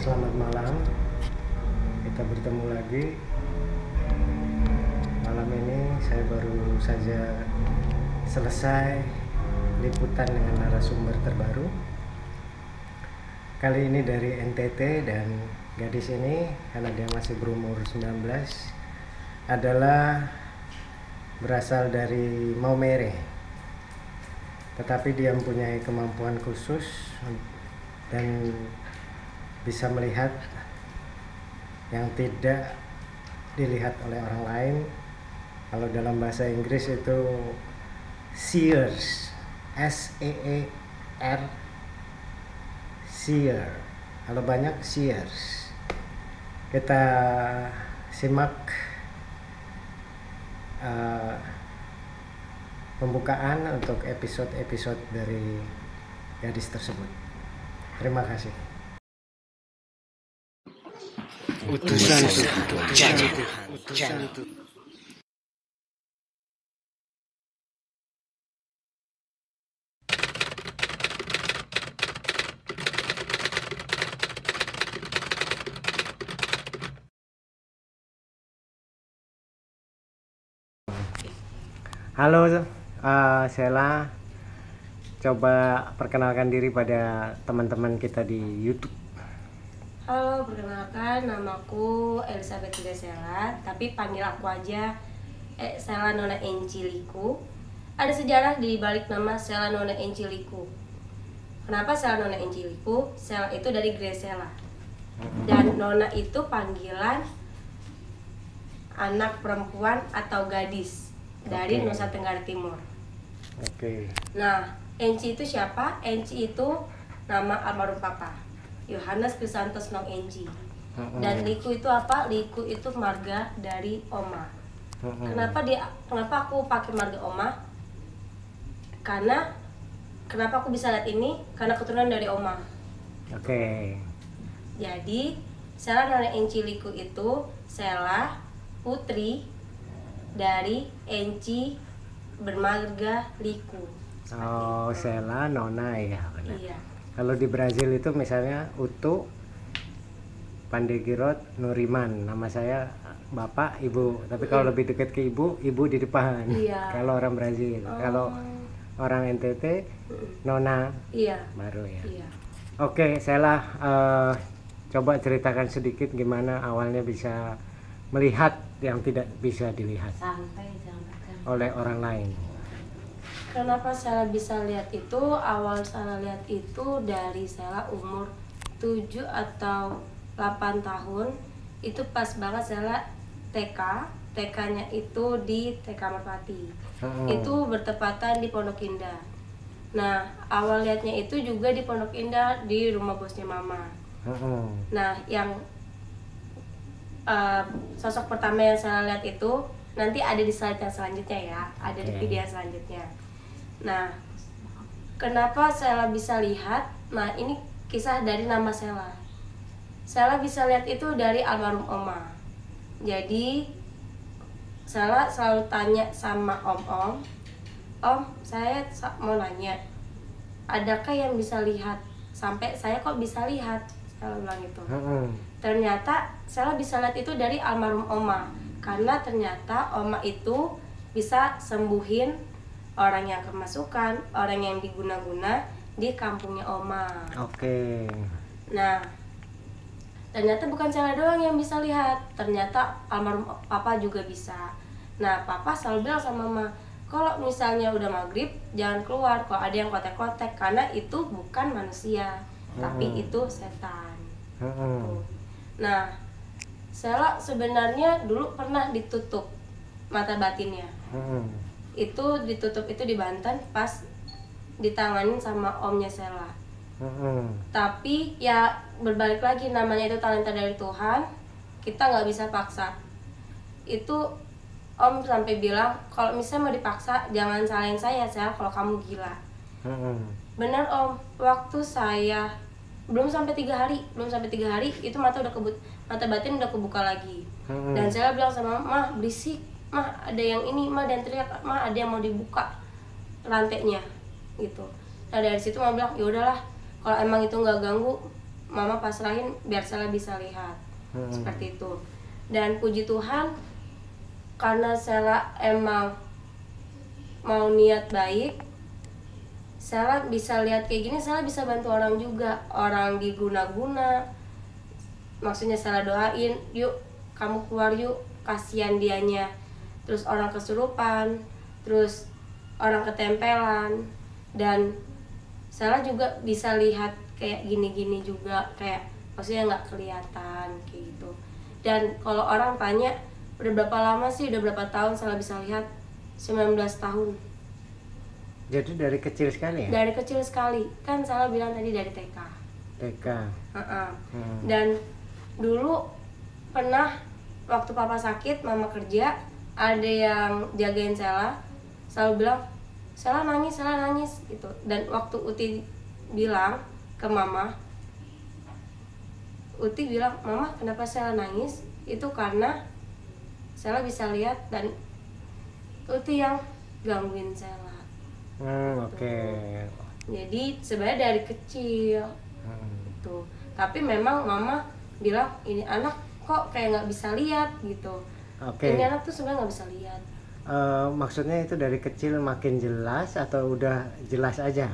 Selamat malam, kita bertemu lagi. Malam ini saya baru saja selesai liputan dengan narasumber terbaru. Kali ini dari NTT, dan gadis ini karena dia masih berumur 19 adalah berasal dari Maumere, tetapi dia mempunyai kemampuan khusus dan bisa melihat yang tidak dilihat oleh orang lain. Kalau dalam bahasa Inggris itu seers, S-E-E-R, seer. Kalau banyak seers. Kita simak pembukaan untuk episode-episode dari gadis tersebut. Terima kasih. Utusan Tuhan. Halo Sheila, coba perkenalkan diri pada teman-teman kita di YouTube. Halo, perkenalkan, namaku Elizabeth Graciela, tapi panggil aku aja Sheila Nona Enciliku. Ada sejarah di balik nama Sheila Nona Enciliku. Kenapa Sheila Nona Enciliku? Sheila itu dari Graciela, dan Nona itu panggilan anak perempuan atau gadis dari Nusa Tenggara Timur. Nah, Enci itu siapa? Enci itu nama almarhum papa, Yohanes Crisantos Nong Enci. Dan Liku itu apa? Liku itu marga dari Oma. Kenapa aku pakai marga Oma? Karena kenapa aku bisa lihat ini? Karena keturunan dari Oma. Jadi Sheila Nona Enci Liku itu Sheila putri dari Enci bermarga Liku. Sheila Nona ya, benar. Iya. Kalau di Brazil itu misalnya Utu Pandegirot Nuriman, nama saya bapak ibu, tapi kalau lebih dekat ke ibu di depan. Iya. Kalau orang Brazil, kalau orang NTT Nona. Iya. Baru ya. Iya. Oke, Sheila, coba ceritakan sedikit gimana awalnya bisa melihat yang tidak bisa dilihat oleh orang lain. Kenapa Sheila bisa lihat itu? Awal Sheila lihat itu dari Sheila umur 7 atau 8 tahun. Itu pas banget Sheila TK. TK-nya itu di TK Merpati. Itu bertepatan di Pondok Indah. Nah, awal lihatnya itu juga di Pondok Indah di rumah bosnya mama. Nah, yang sosok pertama yang saya lihat itu nanti ada di slide yang selanjutnya ya, ada di video selanjutnya. Nah, kenapa Sheila bisa lihat? Nah, ini kisah dari nama Sheila. Sheila bisa lihat itu dari almarhum Oma. Jadi Sheila selalu tanya sama Om, saya mau nanya, adakah yang bisa lihat? Sampai saya kok bisa lihat? Sheila bilang itu. Ternyata Sheila bisa lihat itu dari almarhum Oma, karena ternyata Oma itu bisa sembuhin orang yang kemasukan, orang yang diguna-guna di kampungnya Oma. Nah, ternyata bukan Sheila doang yang bisa lihat, ternyata almarhum papa juga bisa. Nah, papa selalu bilang sama mama, kalau misalnya udah maghrib jangan keluar, kalau ada yang kotek-kotek, karena itu bukan manusia, tapi itu setan. Nah, Sheila sebenarnya dulu pernah ditutup mata batinnya. Itu ditutup itu di Banten pas ditanganin sama omnya Sheila. Tapi ya berbalik lagi, namanya itu talenta dari Tuhan, kita nggak bisa paksa. Itu om sampai bilang kalau misalnya mau dipaksa jangan salahin saya kalau kamu gila. Bener om, waktu saya belum sampai 3 hari itu mata batin udah kebuka lagi. Dan saya bilang sama mah, berisik mah, ada yang ini mah, dan teriak mah, ada yang mau dibuka lantainya gitu. Nah dari situ mama bilang ya udahlah, kalau emang itu nggak ganggu mama pasrahin biar Sela bisa lihat. Seperti itu. Dan puji Tuhan karena Sela emang mau niat baik, Sela bisa lihat kayak gini, Sela bisa bantu orang juga. Orang diguna-guna, maksudnya Sela doain, yuk kamu keluar yuk, kasihan dianya. Terus orang kesurupan, terus orang ketempelan. Dan Sela juga bisa lihat kayak gini-gini juga, kayak maksudnya nggak kelihatan kayak gitu. Dan kalau orang tanya udah berapa lama sih, udah berapa tahun Sela bisa lihat, 19 tahun. Jadi dari kecil sekali ya? Dari kecil sekali, kan Sela bilang tadi dari TK. TK. Dan dulu pernah waktu papa sakit, mama kerja, ada yang jagain Sela, selalu bilang Sela nangis gitu. Dan waktu Uti bilang ke mama, Uti bilang, mama kenapa Sela nangis? Itu karena Sela bisa lihat dan Uti yang gangguin Sela. Oke. Jadi sebenarnya dari kecil gitu. Tapi memang mama bilang ini anak kok kayak nggak bisa lihat gitu. Ini anak tuh sebenarnya nggak bisa lihat. Maksudnya itu dari kecil makin jelas atau udah jelas aja?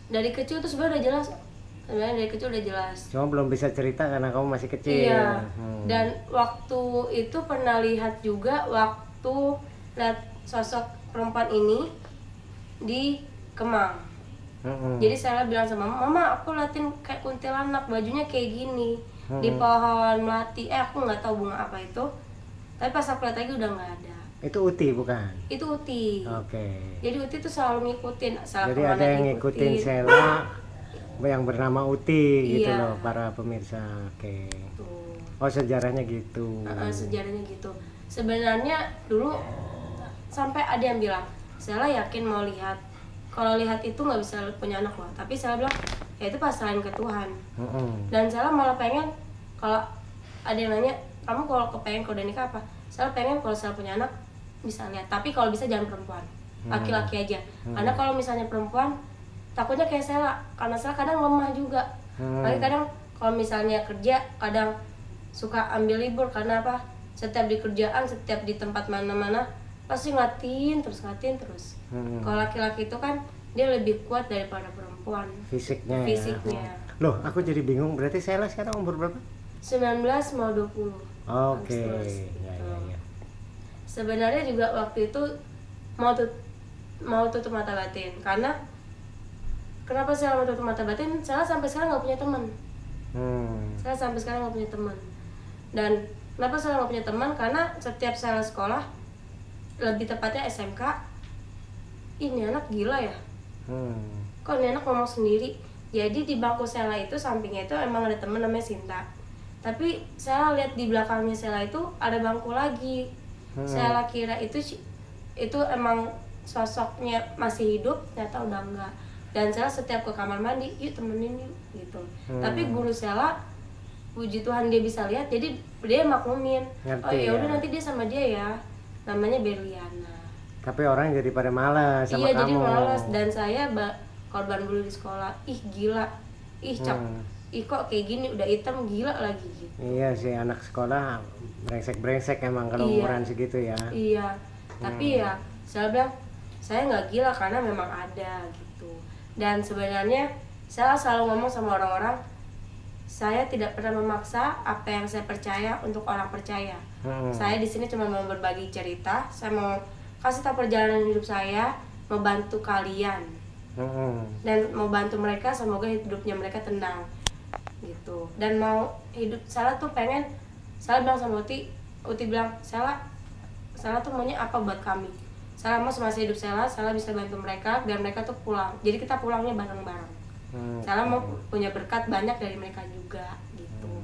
Dari kecil tuh sebenarnya udah jelas. Sebenarnya dari kecil udah jelas. Cuma belum bisa cerita karena kamu masih kecil. Iya. Dan waktu itu pernah lihat juga, waktu lihat sosok perempuan ini di Kemang. Jadi saya bilang sama mama, aku liatin kayak kuntilanak, bajunya kayak gini di pohon melati. Aku nggak tahu bunga apa itu. Tapi pas aku lihat lagi udah nggak ada. Itu Uti bukan? Itu Uti. Jadi Uti tuh selalu ngikutin. Jadi ada yang ngikutin Sela yang bernama Uti gitu loh para pemirsa. Oh sejarahnya gitu. Sejarahnya gitu. Sebenarnya dulu sampai ada yang bilang Sela yakin mau lihat. Kalau lihat itu nggak bisa punya anak loh. Tapi Sela bilang ya itu pasrahin ke Tuhan. Dan Sela malah pengen, kalau ada yang nanya kamu kalau kepengen kalau udah nikah apa, Sela pengen kalau Sela punya anak bisa lihat. Tapi kalau bisa jangan perempuan, laki-laki aja. Karena kalau misalnya perempuan takutnya kayak Sela, karena Sela kadang lemah juga. Lagi kadang kalau misalnya kerja kadang suka ambil libur karena apa? Setiap di kerjaan, setiap di tempat mana-mana pasti ngatin terus. Kalau laki-laki itu kan dia lebih kuat daripada perempuan. Fisiknya. Ya. Loh, aku jadi bingung. Berarti Sela sekarang umur berapa? 19 mau 20. Oke. Ya. Sebenarnya juga waktu itu mau tutup mata batin. Karena kenapa Sela mau tutup mata batin? Sela sampai sekarang nggak punya teman. Sela sampai sekarang nggak punya teman. Dan kenapa Sela nggak punya teman? Karena setiap Sela sekolah, lebih tepatnya SMK, ini anak gila ya. Kok ini anak ngomong sendiri. Jadi di bangku Sela itu sampingnya itu emang ada temen namanya Sinta. Tapi saya lihat di belakangnya Sela itu ada bangku lagi. Sela kira itu emang sosoknya masih hidup, ternyata udah enggak. Dan Sela setiap ke kamar mandi, yuk temenin yuk gitu. Tapi guru Sela, puji Tuhan dia bisa lihat, jadi dia maklumin. Oh ya udah nanti dia sama dia ya. Namanya Berliana. Tapi orang jadi pada malas sama kamu. Iya jadi malas. Dan saya korban bully di sekolah. Ih gila. Ih kok kayak gini udah hitam gila lagi gitu. Iya sih, anak sekolah brengsek emang kalau umuran segitu ya. Iya. Tapi ya saya bilang saya nggak gila karena memang ada gitu. Dan sebenarnya saya selalu ngomong sama orang-orang, saya tidak pernah memaksa apa yang saya percaya untuk orang percaya. Saya di sini cuma mau berbagi cerita, saya mau kasih tahu perjalanan hidup saya, mau bantu kalian, dan mau bantu mereka semoga hidupnya mereka tenang, gitu. Dan mau hidup Sela tuh pengen, Sela bilang sama Uti bilang Sela tuh maunya apa buat kami? Sela mau semasa hidup Sela bisa bantu mereka biar mereka tuh pulang. Jadi kita pulangnya bareng-bareng. Sela mau punya berkat banyak dari mereka juga, gitu.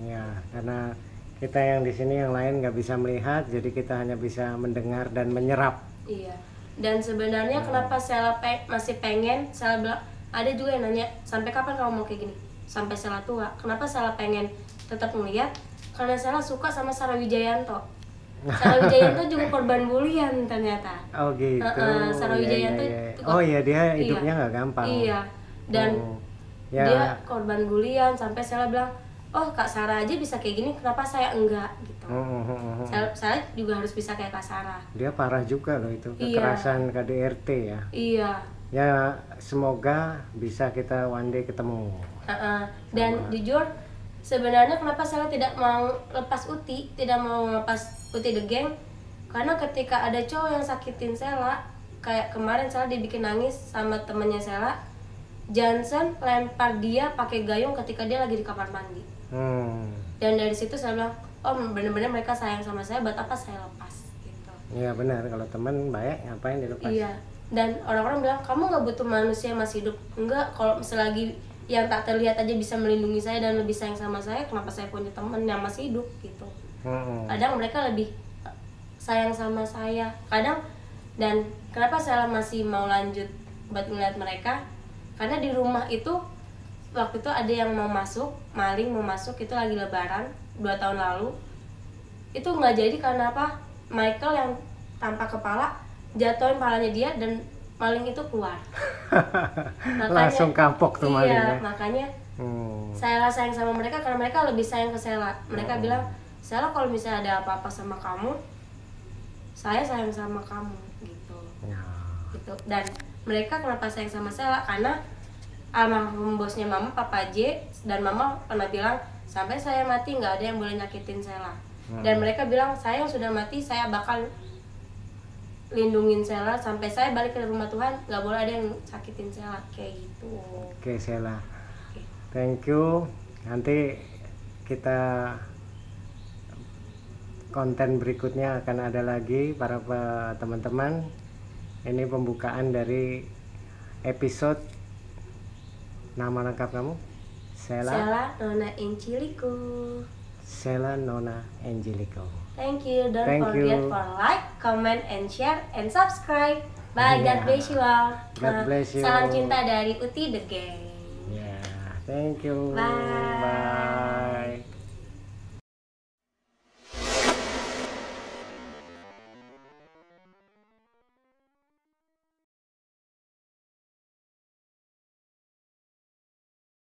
Iya, karena kita yang di sini yang lain nggak bisa melihat, jadi kita hanya bisa mendengar dan menyerap. Iya. Dan sebenarnya kenapa Sela masih pengen, Sela bilang ada juga yang nanya sampai kapan kamu mau kayak gini? Sampai Sela tua. Kenapa Sela pengen tetap melihat? Karena Sela suka sama Sarah Wijayanto. Sarah Wijayanto juga korban bulian ternyata. Oh gitu. Sarah Wijayanto. Oh iya, dia hidupnya nggak gampang. Iya. Dan Ya. Dia korban bulian sampai Sela bilang, oh Kak Sarah aja bisa kayak gini, kenapa saya enggak gitu. Saya juga harus bisa kayak Kak Sarah. Dia parah juga loh itu, Iya. kekerasan KDRT ya. Iya. Ya semoga bisa kita one day ketemu. Dan jujur sebenarnya kenapa Sela tidak mau lepas Uti, tidak mau lepas Uti the Gang, karena ketika ada cowok yang sakitin Sela, kayak kemarin Sela dibikin nangis sama temennya Sela, Johnson lempar dia pakai gayung ketika dia lagi di kamar mandi. Dan dari situ saya bilang, oh bener-bener mereka sayang sama saya, buat apa saya lepas gitu. Iya benar, kalau teman baik ngapain dilepas. Iya. Dan orang-orang bilang, kamu nggak butuh manusia yang masih hidup. Enggak, kalau selagi yang tak terlihat aja bisa melindungi saya dan lebih sayang sama saya, kenapa saya punya teman yang masih hidup gitu. Kadang mereka lebih sayang sama saya, kadang. Dan kenapa saya masih mau lanjut buat ngeliat mereka, karena di rumah itu waktu itu ada yang mau masuk, maling mau masuk, itu lagi lebaran 2 tahun lalu. Itu nggak jadi karena apa? Michael yang tanpa kepala jatuhin palanya dia dan maling itu keluar. Makanya, langsung kapok tuh malingnya. Iya, makanya Sela sayang sama mereka karena mereka lebih sayang ke Sela. Mereka bilang, Sela kalau misalnya ada apa-apa sama kamu, saya sayang sama kamu gitu. Gitu. Dan mereka kenapa sayang sama Sela? Karena almarhum bosnya Mama, Papa J, dan Mama pernah bilang, sampai saya mati nggak ada yang boleh nyakitin Sela. Dan mereka bilang, saya yang sudah mati, saya bakal lindungin Sela sampai saya balik ke rumah Tuhan, nggak boleh ada yang sakitin Sela kayak gitu. Oke Sela, thank you. Nanti kita konten berikutnya akan ada lagi para teman-teman. Ini pembukaan dari episode. Nama lengkap kamu? Sela Nona Angelico. Sela Nona Angelico. Thank you. Don't Thank forget you. for like, comment, and share, and subscribe. Bye. Yeah. God bless you all. God bless you. Salam cinta dari Uti the Gang. Ya, thank you. Bye. Bye.